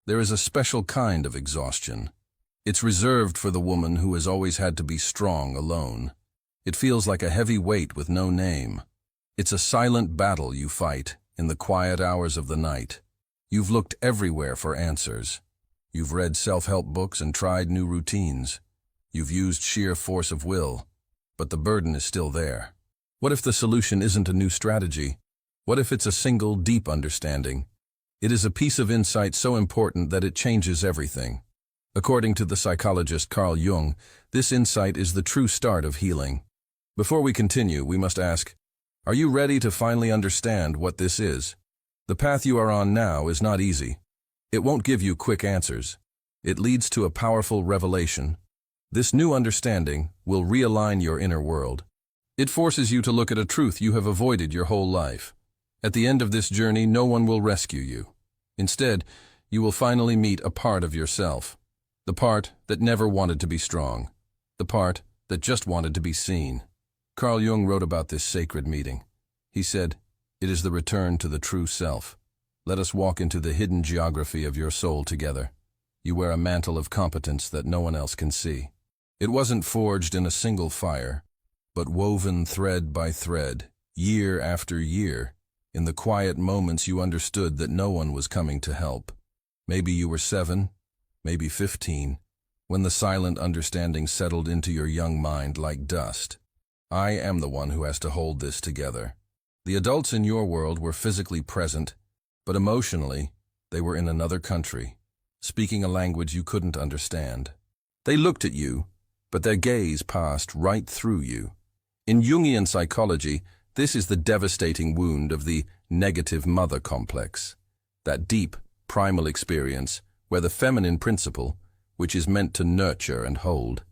there is a special kind of exhaustion. It's reserved for the woman who has always had to be strong alone. It feels like a heavy weight with no name. It's a silent battle you fight in the quiet hours of the night. You've looked everywhere for answers. You've read self-help books and tried new routines. You've used sheer force of will, but the burden is still there. What if the solution isn't a new strategy? What if it's a single, deep understanding? It is a piece of insight so important that it changes everything. According to the psychologist Carl Jung, this insight is the true start of healing. Before we continue, we must ask, are you ready to finally understand what this is? The path you are on now is not easy. It won't give you quick answers. It leads to a powerful revelation. This new understanding will realign your inner world. It forces you to look at a truth you have avoided your whole life. At the end of this journey, no one will rescue you. Instead, you will finally meet a part of yourself. The part that never wanted to be strong. The part that just wanted to be seen. Carl Jung wrote about this sacred meeting. He said, "It is the return to the true self. Let us walk into the hidden geography of your soul together. You wear a mantle of competence that no one else can see. It wasn't forged in a single fire, but woven thread by thread, year after year. In the quiet moments you understood that no one was coming to help. Maybe you were 7, maybe 15, when the silent understanding settled into your young mind like dust. I am the one who has to hold this together. The adults in your world were physically present, but emotionally, they were in another country, speaking a language you couldn't understand. They looked at you, but their gaze passed right through you. In Jungian psychology, this is the devastating wound of the negative mother complex, that deep, primal experience where the feminine principle, which is meant to nurture and hold,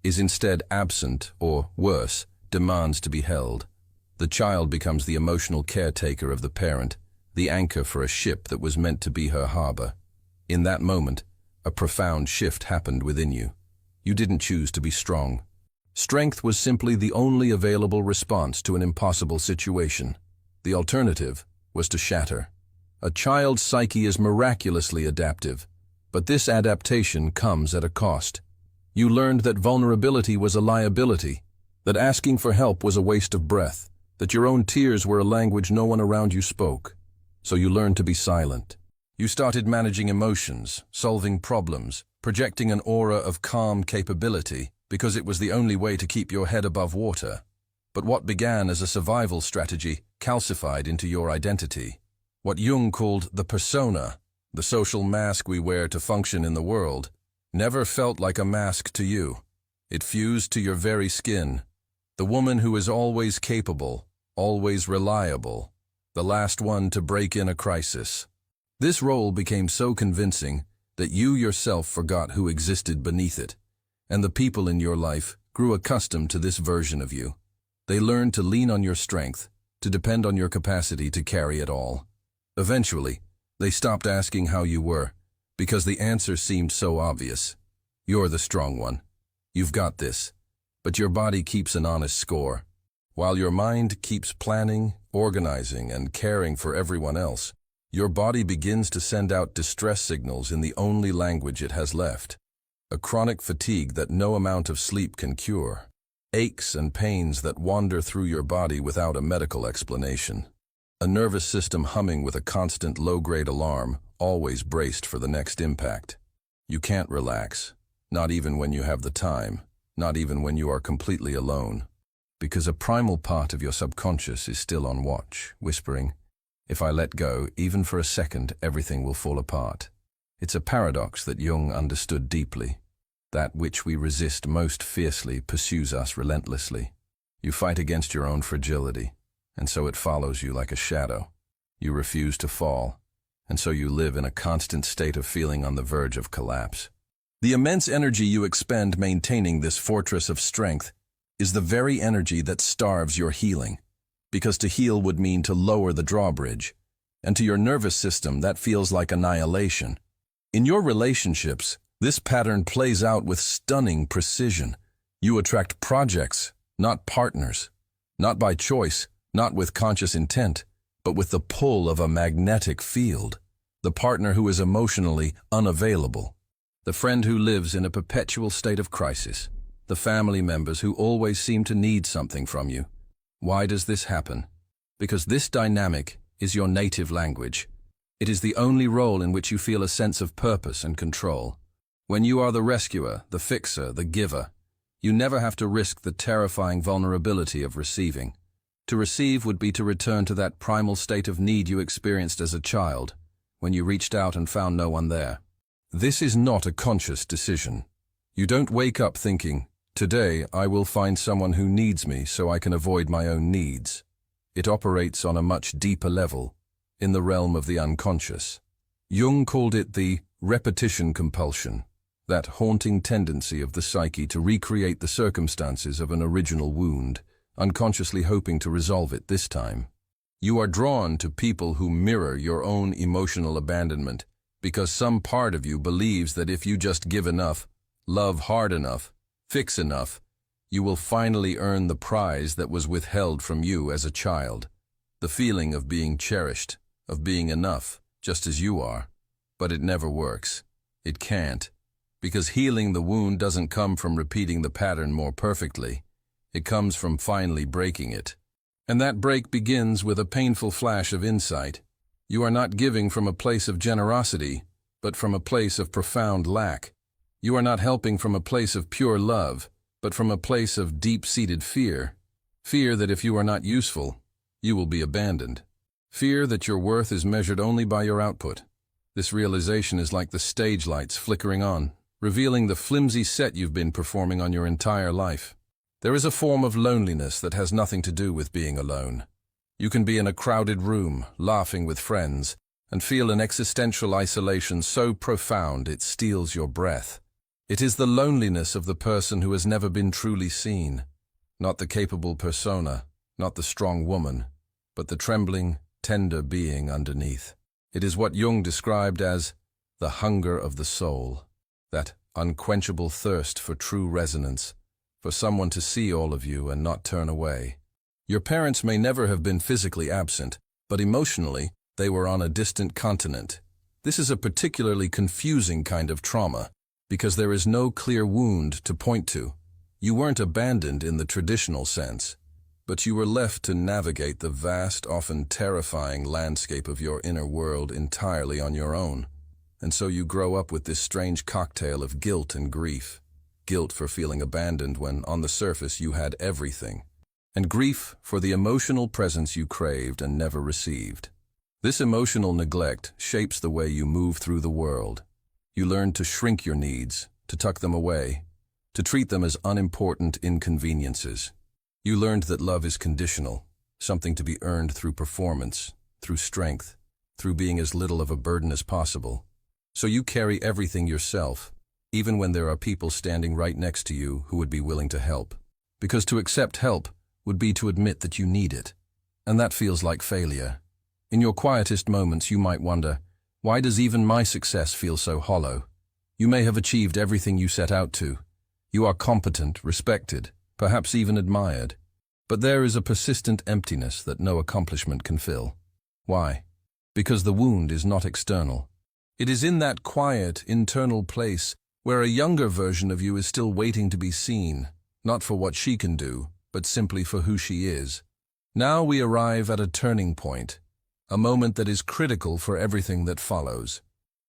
is instead absent or, worse, demands to be held. The child becomes the emotional caretaker of the parent, the anchor for a ship that was meant to be her harbor. In that moment, a profound shift happened within you. You didn't choose to be strong. Strength was simply the only available response to an impossible situation. The alternative was to shatter. A child's psyche is miraculously adaptive, but this adaptation comes at a cost. You learned that vulnerability was a liability, that asking for help was a waste of breath, that your own tears were a language no one around you spoke. So you learned to be silent. You started managing emotions, solving problems, projecting an aura of calm capability, because it was the only way to keep your head above water. But what began as a survival strategy calcified into your identity. What Jung called the persona, the social mask we wear to function in the world, never felt like a mask to you. It fused to your very skin. The woman who is always capable, always reliable, the last one to break in a crisis. This role became so convincing that you yourself forgot who existed beneath it, and the people in your life grew accustomed to this version of you. They learned to lean on your strength, to depend on your capacity to carry it all. Eventually, they stopped asking how you were, because the answer seemed so obvious. You're the strong one. You've got this. But your body keeps an honest score. While your mind keeps planning, organizing, and caring for everyone else, your body begins to send out distress signals in the only language it has left. A chronic fatigue that no amount of sleep can cure. Aches and pains that wander through your body without a medical explanation. A nervous system humming with a constant low-grade alarm, always braced for the next impact. You can't relax, not even when you have the time, not even when you are completely alone, because a primal part of your subconscious is still on watch, whispering, "If I let go, even for a second, everything will fall apart." It's a paradox that Jung understood deeply. That which we resist most fiercely pursues us relentlessly. You fight against your own fragility, and so it follows you like a shadow. You refuse to fall, and so you live in a constant state of feeling on the verge of collapse. The immense energy you expend maintaining this fortress of strength is the very energy that starves your healing, because to heal would mean to lower the drawbridge, and to your nervous system that feels like annihilation. In your relationships, this pattern plays out with stunning precision. You attract projects, not partners, not by choice, not with conscious intent, but with the pull of a magnetic field. the partner who is emotionally unavailable, the friend who lives in a perpetual state of crisis, the family members who always seem to need something from you. Why does this happen? Because this dynamic is your native language. It is the only role in which you feel a sense of purpose and control. When you are the rescuer, the fixer, the giver, you never have to risk the terrifying vulnerability of receiving. To receive would be to return to that primal state of need you experienced as a child, when you reached out and found no one there. This is not a conscious decision. You don't wake up thinking, "Today I will find someone who needs me so I can avoid my own needs." It operates on a much deeper level, in the realm of the unconscious. Jung called it the repetition compulsion, that haunting tendency of the psyche to recreate the circumstances of an original wound, unconsciously hoping to resolve it this time. You are drawn to people who mirror your own emotional abandonment because some part of you believes that if you just give enough, love hard enough, fix enough, you will finally earn the prize that was withheld from you as a child. The feeling of being cherished, of being enough, just as you are. But it never works. It can't. Because healing the wound doesn't come from repeating the pattern more perfectly. It comes from finally breaking it. And that break begins with a painful flash of insight. You are not giving from a place of generosity, but from a place of profound lack. You are not helping from a place of pure love, but from a place of deep-seated fear. Fear that if you are not useful, you will be abandoned. Fear that your worth is measured only by your output. This realization is like the stage lights flickering on, revealing the flimsy set you've been performing on your entire life. There is a form of loneliness that has nothing to do with being alone. You can be in a crowded room, laughing with friends, and feel an existential isolation so profound it steals your breath. It is the loneliness of the person who has never been truly seen, not the capable persona, not the strong woman, but the trembling, tender being underneath. It is what Jung described as the hunger of the soul, that unquenchable thirst for true resonance, for someone to see all of you and not turn away. Your parents may never have been physically absent, but emotionally, they were on a distant continent. This is a particularly confusing kind of trauma, because there is no clear wound to point to. You weren't abandoned in the traditional sense, but you were left to navigate the vast, often terrifying landscape of your inner world entirely on your own. And so you grow up with this strange cocktail of guilt and grief. Guilt for feeling abandoned when, on the surface, you had everything. And grief for the emotional presence you craved and never received. This emotional neglect shapes the way you move through the world. You learn to shrink your needs, to tuck them away, to treat them as unimportant inconveniences. You learned that love is conditional, something to be earned through performance, through strength, through being as little of a burden as possible. So you carry everything yourself, even when there are people standing right next to you who would be willing to help. Because to accept help would be to admit that you need it. And that feels like failure. In your quietest moments you might wonder, why does even my success feel so hollow? You may have achieved everything you set out to. You are competent, respected, perhaps even admired. But there is a persistent emptiness that no accomplishment can fill. Why? Because the wound is not external. It is in that quiet, internal place where a younger version of you is still waiting to be seen, not for what she can do, but simply for who she is. Now we arrive at a turning point, a moment that is critical for everything that follows.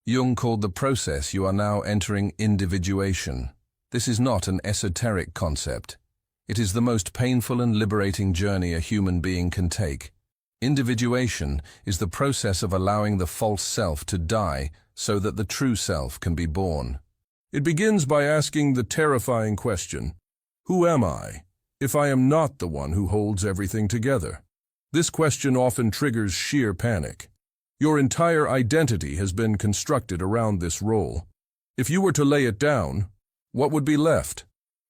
Jung called the process you are now entering individuation. This is not an esoteric concept. It is the most painful and liberating journey a human being can take. Individuation is the process of allowing the false self to die so that the true self can be born. It begins by asking the terrifying question, who am I, if I am not the one who holds everything together? This question often triggers sheer panic. Your entire identity has been constructed around this role. If you were to lay it down, what would be left?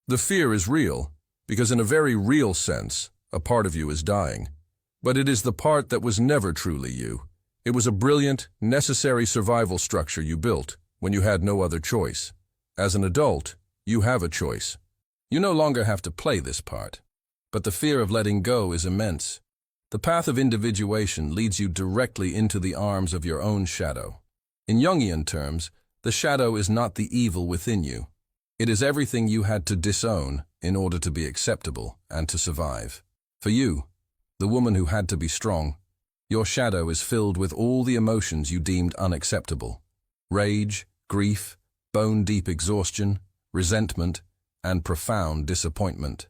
The fear is real, because in a very real sense, a part of you is dying. But it is the part that was never truly you. It was a brilliant, necessary survival structure you built when you had no other choice. As an adult, you have a choice. You no longer have to play this part. But the fear of letting go is immense. The path of individuation leads you directly into the arms of your own shadow. In Jungian terms, the shadow is not the evil within you. It is everything you had to disown in order to be acceptable and to survive. For you, the woman who had to be strong, your shadow is filled with all the emotions you deemed unacceptable. Rage, grief, bone-deep exhaustion, resentment, and profound disappointment.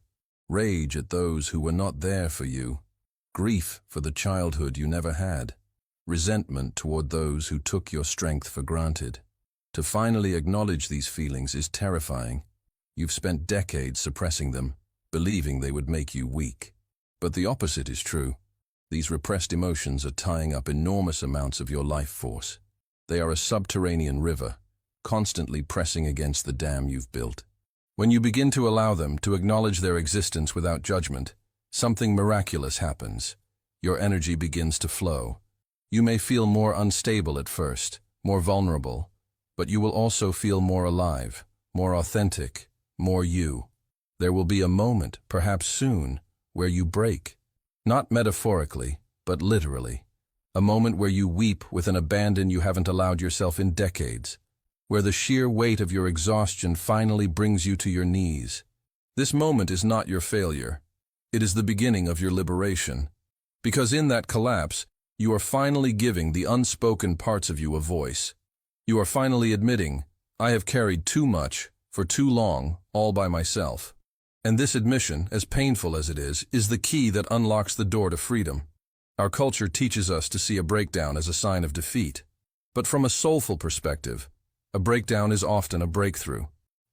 Rage at those who were not there for you. Grief for the childhood you never had. Resentment toward those who took your strength for granted. To finally acknowledge these feelings is terrifying. You've spent decades suppressing them, believing they would make you weak. But the opposite is true. These repressed emotions are tying up enormous amounts of your life force. They are a subterranean river, constantly pressing against the dam you've built. When you begin to allow them to acknowledge their existence without judgment, something miraculous happens. Your energy begins to flow. You may feel more unstable at first, more vulnerable, but you will also feel more alive, more authentic, more you. There will be a moment, perhaps soon, where you break. Not metaphorically, but literally. A moment where you weep with an abandon you haven't allowed yourself in decades, where the sheer weight of your exhaustion finally brings you to your knees. This moment is not your failure. It is the beginning of your liberation. Because in that collapse, you are finally giving the unspoken parts of you a voice. You are finally admitting, I have carried too much, for too long, all by myself. And this admission, as painful as it is the key that unlocks the door to freedom. Our culture teaches us to see a breakdown as a sign of defeat. But from a soulful perspective, a breakdown is often a breakthrough.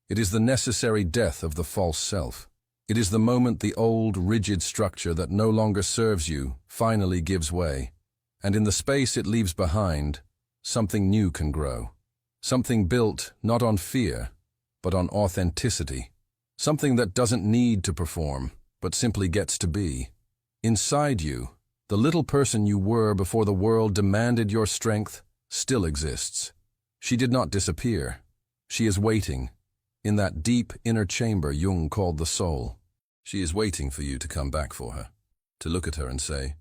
It is the necessary death of the false self. It is the moment the old, rigid structure that no longer serves you finally gives way. And in the space it leaves behind, something new can grow. Something built not on fear, but on authenticity. Something that doesn't need to perform, but simply gets to be. Inside you, the little person you were before the world demanded your strength still exists. She did not disappear. She is waiting, in that deep inner chamber Jung called the soul. She is waiting for you to come back for her, to look at her and say,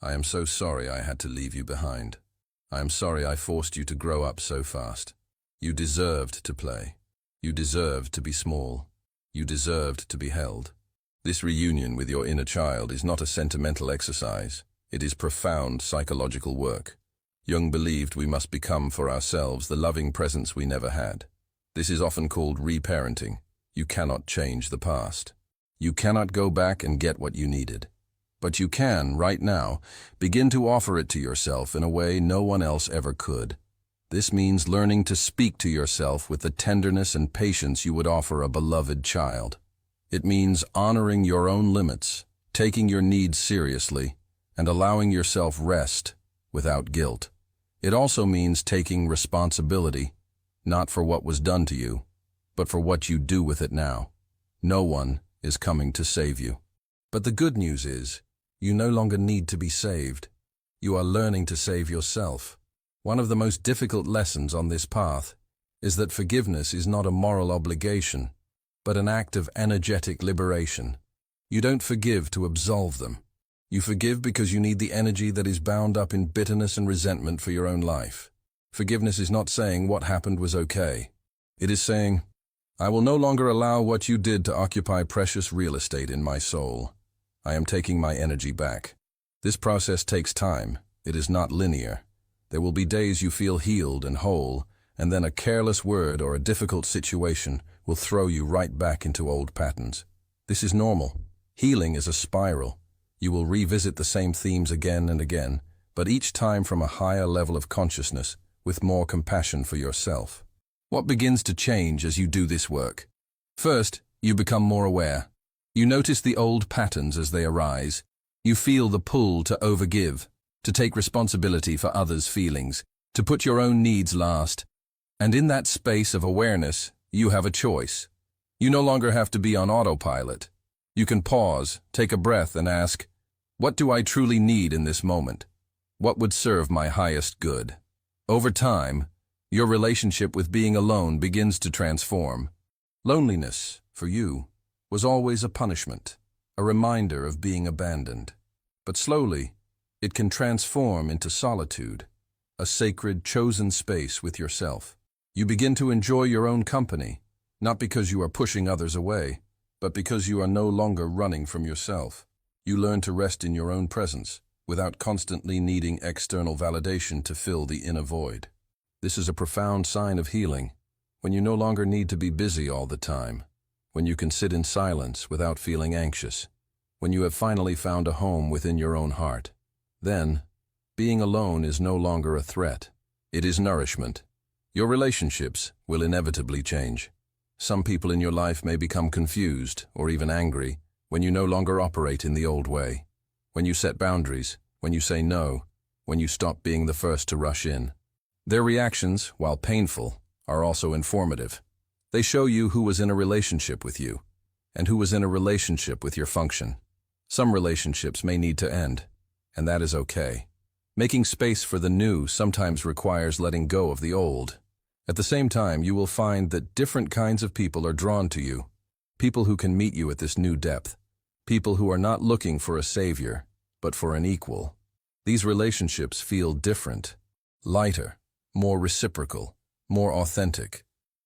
I am so sorry I had to leave you behind. I am sorry I forced you to grow up so fast. You deserved to play. You deserved to be small. You deserved to be held. This reunion with your inner child is not a sentimental exercise. It is profound psychological work. Jung believed we must become for ourselves the loving presence we never had. This is often called reparenting. You cannot change the past. You cannot go back and get what you needed. But you can, right now, begin to offer it to yourself in a way no one else ever could. This means learning to speak to yourself with the tenderness and patience you would offer a beloved child. It means honoring your own limits, taking your needs seriously, and allowing yourself rest without guilt. It also means taking responsibility, not for what was done to you, but for what you do with it now. No one is coming to save you. But the good news is, you no longer need to be saved. You are learning to save yourself. One of the most difficult lessons on this path is that forgiveness is not a moral obligation, but an act of energetic liberation. You don't forgive to absolve them. You forgive because you need the energy that is bound up in bitterness and resentment for your own life. Forgiveness is not saying what happened was okay. It is saying, I will no longer allow what you did to occupy precious real estate in my soul. I am taking my energy back. This process takes time. It is not linear. There will be days you feel healed and whole, and then a careless word or a difficult situation will throw you right back into old patterns. This is normal. Healing is a spiral. You will revisit the same themes again and again, but each time from a higher level of consciousness, with more compassion for yourself. What begins to change as you do this work? First, you become more aware. You notice the old patterns as they arise. You feel the pull to overgive, to take responsibility for others' feelings, to put your own needs last. And in that space of awareness, you have a choice. You no longer have to be on autopilot. You can pause, take a breath, and ask, what do I truly need in this moment? What would serve my highest good? Over time, your relationship with being alone begins to transform. Loneliness, for you, was always a punishment, a reminder of being abandoned. But slowly, it can transform into solitude, a sacred, chosen space with yourself. You begin to enjoy your own company, not because you are pushing others away, but because you are no longer running from yourself. You learn to rest in your own presence, without constantly needing external validation to fill the inner void. This is a profound sign of healing, when you no longer need to be busy all the time, when you can sit in silence without feeling anxious, when you have finally found a home within your own heart. Then, being alone is no longer a threat. It is nourishment. Your relationships will inevitably change. Some people in your life may become confused or even angry when you no longer operate in the old way, when you set boundaries, when you say no, when you stop being the first to rush in. Their reactions, while painful, are also informative. They show you who was in a relationship with you, and who was in a relationship with your function. Some relationships may need to end, and that is okay. Making space for the new sometimes requires letting go of the old. At the same time, you will find that different kinds of people are drawn to you. People who can meet you at this new depth. People who are not looking for a savior, but for an equal. These relationships feel different, lighter, more reciprocal, more authentic.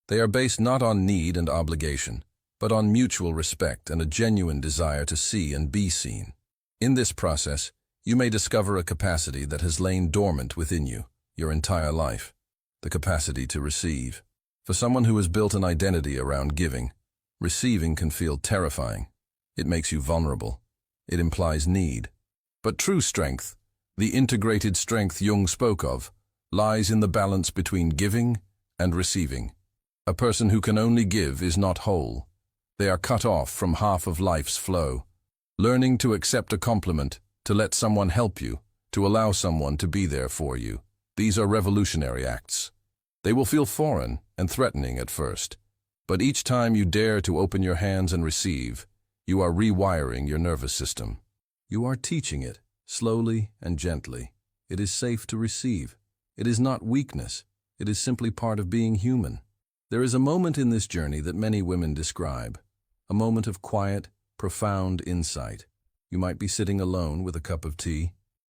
They are based not on need and obligation, but on mutual respect and a genuine desire to see and be seen. In this process, you may discover a capacity that has lain dormant within you your entire life, the capacity to receive. For someone who has built an identity around giving, receiving can feel terrifying. It makes you vulnerable. It implies need. But true strength, the integrated strength Jung spoke of, lies in the balance between giving and receiving. A person who can only give is not whole. They are cut off from half of life's flow. Learning to accept a compliment, to let someone help you, to allow someone to be there for you. These are revolutionary acts. They will feel foreign and threatening at first, but each time you dare to open your hands and receive, you are rewiring your nervous system. You are teaching it, slowly and gently. It is safe to receive. It is not weakness. It is simply part of being human. There is a moment in this journey that many women describe, a moment of quiet, profound insight. You might be sitting alone with a cup of tea,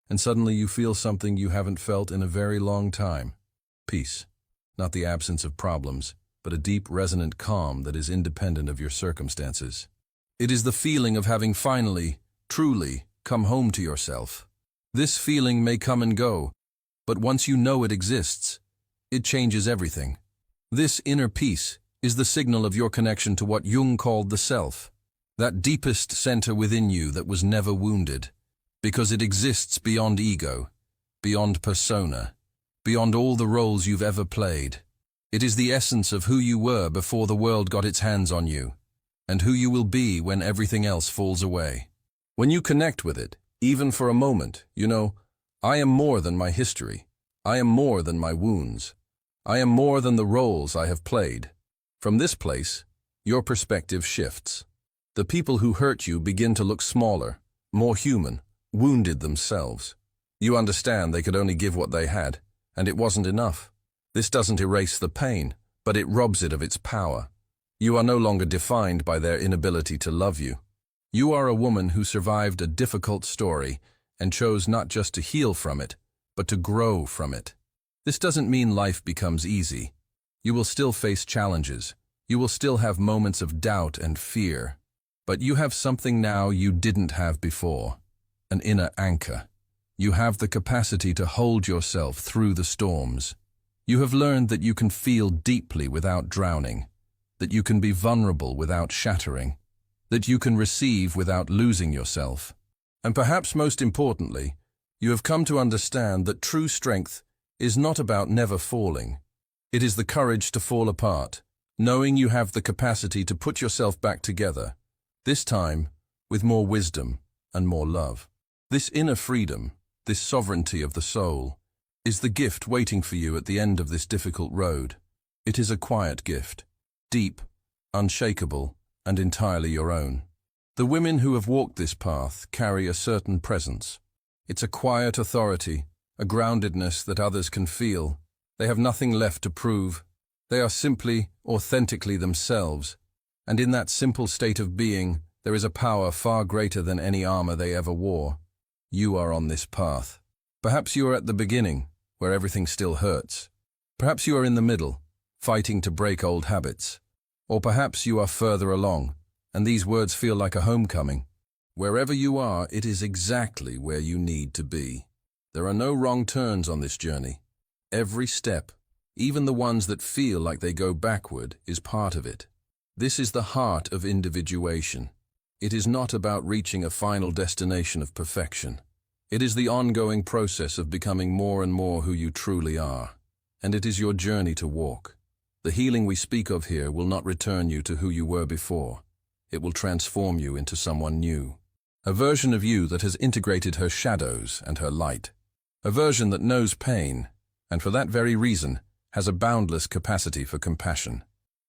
and suddenly you feel something you haven't felt in a very long time. Peace. Not the absence of problems, but a deep, resonant calm that is independent of your circumstances. It is the feeling of having finally, truly, come home to yourself. This feeling may come and go, but once you know it exists, it changes everything. This inner peace is the signal of your connection to what Jung called the self, that deepest center within you that was never wounded, because it exists beyond ego, beyond persona, beyond all the roles you've ever played. It is the essence of who you were before the world got its hands on you, and who you will be when everything else falls away. When you connect with it, even for a moment, you know, I am more than my history. I am more than my wounds. I am more than the roles I have played. From this place, your perspective shifts. The people who hurt you begin to look smaller, more human, wounded themselves. You understand they could only give what they had, and it wasn't enough. This doesn't erase the pain, but it robs it of its power. You are no longer defined by their inability to love you. You are a woman who survived a difficult story and chose not just to heal from it, but to grow from it. This doesn't mean life becomes easy. You will still face challenges. You will still have moments of doubt and fear. But you have something now you didn't have before, an inner anchor. You have the capacity to hold yourself through the storms. You have learned that you can feel deeply without drowning, that you can be vulnerable without shattering, that you can receive without losing yourself. And perhaps most importantly, you have come to understand that true strength is not about never falling. It is the courage to fall apart, knowing you have the capacity to put yourself back together, this time with more wisdom and more love. This inner freedom, this sovereignty of the soul, is the gift waiting for you at the end of this difficult road. It is a quiet gift, deep, unshakable, and entirely your own. The women who have walked this path carry a certain presence. It's a quiet authority, a groundedness that others can feel. They have nothing left to prove. They are simply, authentically themselves. And in that simple state of being, there is a power far greater than any armor they ever wore. You are on this path. Perhaps you are at the beginning, where everything still hurts. Perhaps you are in the middle, fighting to break old habits. Or perhaps you are further along, and these words feel like a homecoming. Wherever you are, it is exactly where you need to be. There are no wrong turns on this journey. Every step, even the ones that feel like they go backward, is part of it. This is the heart of individuation. It is not about reaching a final destination of perfection. It is the ongoing process of becoming more and more who you truly are. And it is your journey to walk. The healing we speak of here will not return you to who you were before. It will transform you into someone new. A version of you that has integrated her shadows and her light. A version that knows pain, and for that very reason, has a boundless capacity for compassion.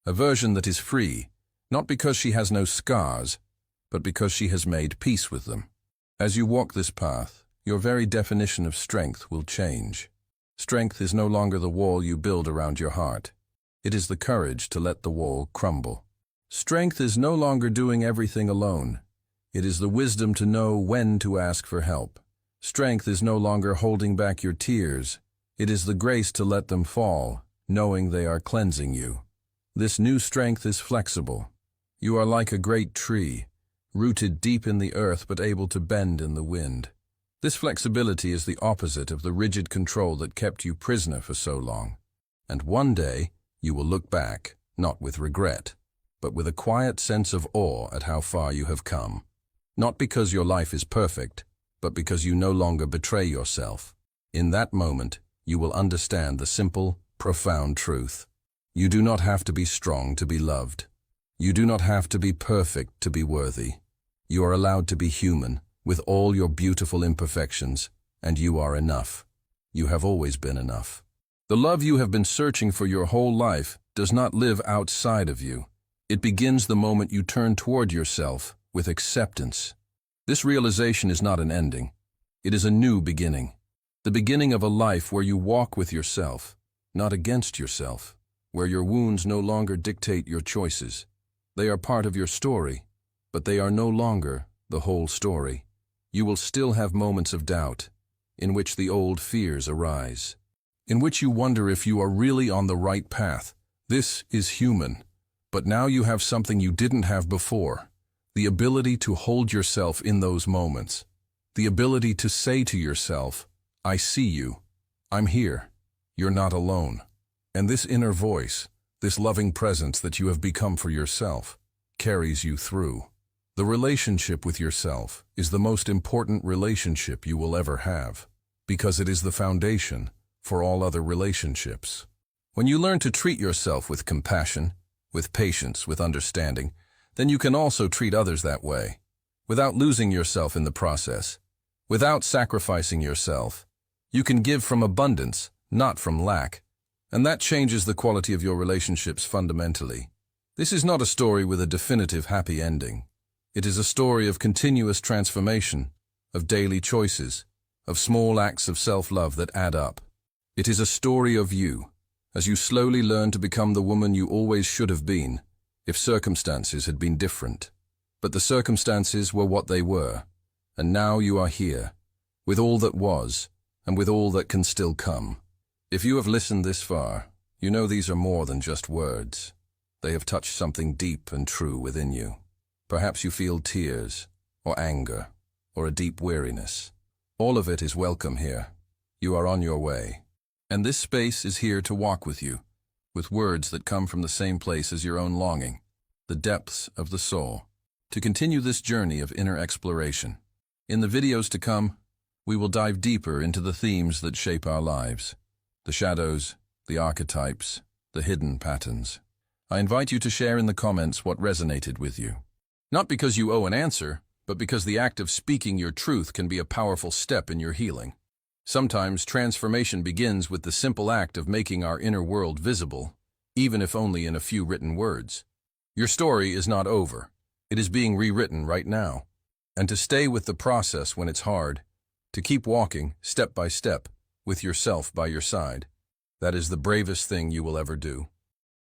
A version that is free, not because she has no scars, but because she has made peace with them. As you walk this path, your very definition of strength will change. Strength is no longer the wall you build around your heart. It is the courage to let the wall crumble. Strength is no longer doing everything alone. It is the wisdom to know when to ask for help. Strength is no longer holding back your tears. It is the grace to let them fall, knowing they are cleansing you. This new strength is flexible. You are like a great tree, rooted deep in the earth but able to bend in the wind. This flexibility is the opposite of the rigid control that kept you prisoner for so long. And one day, you will look back, not with regret, but with a quiet sense of awe at how far you have come. Not because your life is perfect, but because you no longer betray yourself. In that moment, you will understand the simple, profound truth. You do not have to be strong to be loved. You do not have to be perfect to be worthy. You are allowed to be human, with all your beautiful imperfections, and you are enough. You have always been enough. The love you have been searching for your whole life does not live outside of you. It begins the moment you turn toward yourself with acceptance. This realization is not an ending. It is a new beginning. The beginning of a life where you walk with yourself, not against yourself, where your wounds no longer dictate your choices. They are part of your story, but they are no longer the whole story. You will still have moments of doubt, in which the old fears arise, in which you wonder if you are really on the right path. This is human, but now you have something you didn't have before. The ability to hold yourself in those moments. The ability to say to yourself, I see you. I'm here. You're not alone. And this inner voice, this loving presence that you have become for yourself, carries you through. The relationship with yourself is the most important relationship you will ever have, because it is the foundation for all other relationships. When you learn to treat yourself with compassion, with patience, with understanding, then you can also treat others that way, without losing yourself in the process, without sacrificing yourself. You can give from abundance, not from lack, and that changes the quality of your relationships fundamentally. This is not a story with a definitive happy ending. It is a story of continuous transformation, of daily choices, of small acts of self-love that add up. It is a story of you, as you slowly learn to become the woman you always should have been, if circumstances had been different. But the circumstances were what they were, and now you are here, with all that was, and with all that can still come. If you have listened this far, you know these are more than just words. They have touched something deep and true within you. Perhaps you feel tears, or anger, or a deep weariness. All of it is welcome here. You are on your way. And this space is here to walk with you, with words that come from the same place as your own longing, the depths of the soul, to continue this journey of inner exploration. In the videos to come, we will dive deeper into the themes that shape our lives, the shadows, the archetypes, the hidden patterns. I invite you to share in the comments what resonated with you. Not because you owe an answer, but because the act of speaking your truth can be a powerful step in your healing. Sometimes transformation begins with the simple act of making our inner world visible, even if only in a few written words. Your story is not over. It is being rewritten right now. And to stay with the process when it's hard, to keep walking, step by step, with yourself by your side, that is the bravest thing you will ever do.